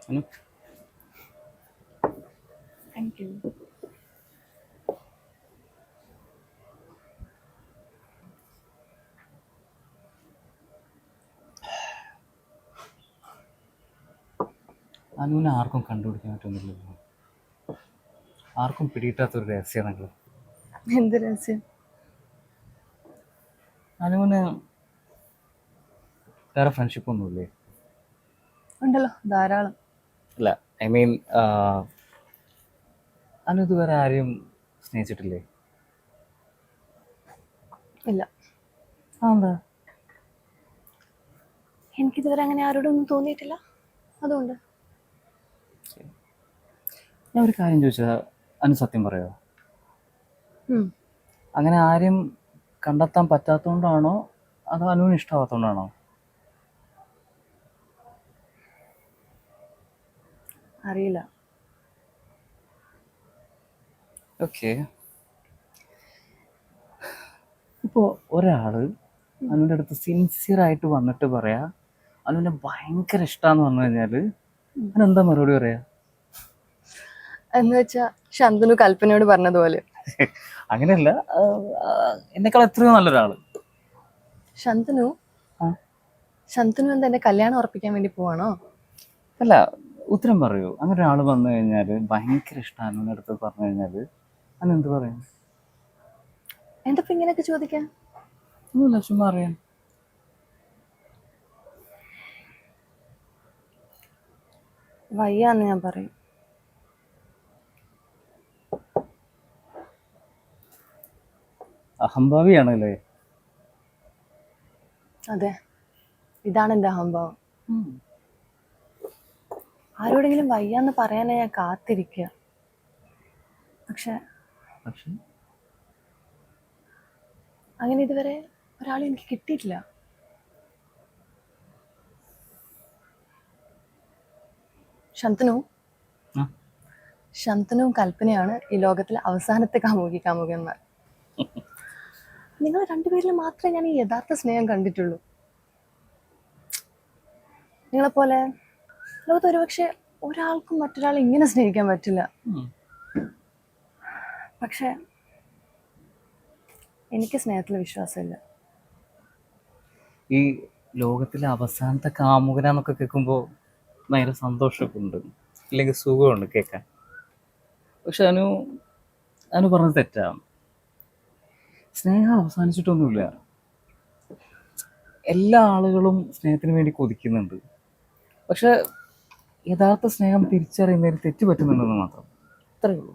Anu thank you. അനുവിനെ ആർക്കും കണ്ടുപിടിക്കാൻ പറ്റുന്നില്ലല്ലോ. ആർക്കും പിടിയിട്ടാത്തൊരു രഹസ്യമാണല്ലോ. എന്ത് രഹസ്യം? അനുവിന് വേറെ ഫ്രണ്ട്ഷിപ്പ് ഒന്നുമില്ലേ? ഉണ്ടല്ലോ, ധാരാളം. അല്ല, ഐ മീൻ അനു ഇതുവരെ ആരെയും സ്നേഹിച്ചിട്ടില്ലേ? ഇല്ല, എന്താ? എനിക്കിതുവരെ അങ്ങനെ ആരോടൊന്നും തോന്നിയിട്ടില്ല, അതുകൊണ്ട്. ഞാൻ ഒരു കാര്യം ചോദിച്ചാൽ അനു സത്യം പറയോ? ഉം. അങ്ങനെ ആരും കണ്ടെത്താൻ പറ്റാത്തതുകൊണ്ടാണോ അതോ അനുവിന് ഇഷ്ടമാകാത്തതുകൊണ്ടാണോ? അറിയില്ല. ഓക്കെ. ഇപ്പോൾ ഒരാൾ അനുവിൻ്റെ അടുത്ത് സിൻസിയറായിട്ട് വന്നിട്ട് പറയാ അനുവിനെ ഭയങ്കര ഇഷ്ടമാന്ന് പറഞ്ഞു കഴിഞ്ഞാൽ അതിനെന്താ മറുപടി പറയാ? എന്ന് വെച്ചാ ശന്തനു കൽപ്പനയോട് പറഞ്ഞതുപോലെ. അങ്ങനെയല്ല, എന്നെക്കാൾ എത്രയോ നല്ലൊരാള്. ശന്തനു ആ. ശന്തനു എന്താ എന്റെ കല്യാണം ഉറപ്പിക്കാൻ വേണ്ടി പോവാണോ? അല്ല, ഉത്തരം പറയൂ. അങ്ങനെ ഒരാൾ വന്നു കഴിഞ്ഞാൽ ഭയങ്കര ഇഷ്ടമാണ് അനുവിൻ്റെ അടുത്ത് പറഞ്ഞു കഴിഞ്ഞാൽ അനു എന്ത് പറയും? എന്താ ഇപ്പൊ ഇങ്ങനെയൊക്കെ ചോദിക്കാൻ? ഒന്നുമില്ല, ചുമ്മാ അറിയാൻ. വയ്യാന്ന് ഞാൻ പറയും. അഹംഭാവിയാണല്ലേ? അതെ, ഇതാണ് എന്റെ അഹംഭാവം. ആരോടെങ്കിലും വയ്യാന്ന് പറയാനാ ഞാൻ കാത്തിരിക്കുക. പക്ഷെ പക്ഷെ അങ്ങനെ ഇതുവരെ ഒരാളെ എനിക്ക് കിട്ടിയിട്ടില്ല. ശന്തനു ആ. ശന്തനുവും കൽപ്പനയാണ് ഈ ലോകത്തിലെ അവസാനത്തെ കാമുകന്മാർ. നിങ്ങൾ രണ്ടുപേരിൽ മാത്രമേ ഞാൻ ഈ യഥാർത്ഥ സ്നേഹം കണ്ടിട്ടുള്ളൂ. നിങ്ങളെപ്പോലെ ലോകത്ത് ഒരുപക്ഷെ ഒരാൾക്കും മറ്റൊരാളെ ഇങ്ങനെ സ്നേഹിക്കാൻ പറ്റില്ല. പക്ഷെ എനിക്ക് സ്നേഹത്തിൽ വിശ്വാസമില്ല. ഈ ലോകത്തിലെ അവസാനത്തെ കാമുകനാന്നൊക്കെ കേൾക്കുമ്പോൾ ഭയങ്കര സന്തോഷമൊക്കെ ഉണ്ട്, ഇല്ലെങ്കിൽ സുഖമുണ്ട് കേൾക്കാൻ. പക്ഷെ അനു പറഞ്ഞത് തെറ്റാണ്. സ്നേഹം അവസാനിച്ചിട്ടൊന്നുമില്ല. എല്ലാ ആളുകളും സ്നേഹത്തിന് വേണ്ടി കൊതിക്കുന്നുണ്ട്. പക്ഷെ യഥാർത്ഥ സ്നേഹം തിരിച്ചറിയുന്നതിൽ തെറ്റ് പറ്റുന്നുണ്ടെന്ന് മാത്രം. അത്രയേ ഉള്ളൂ.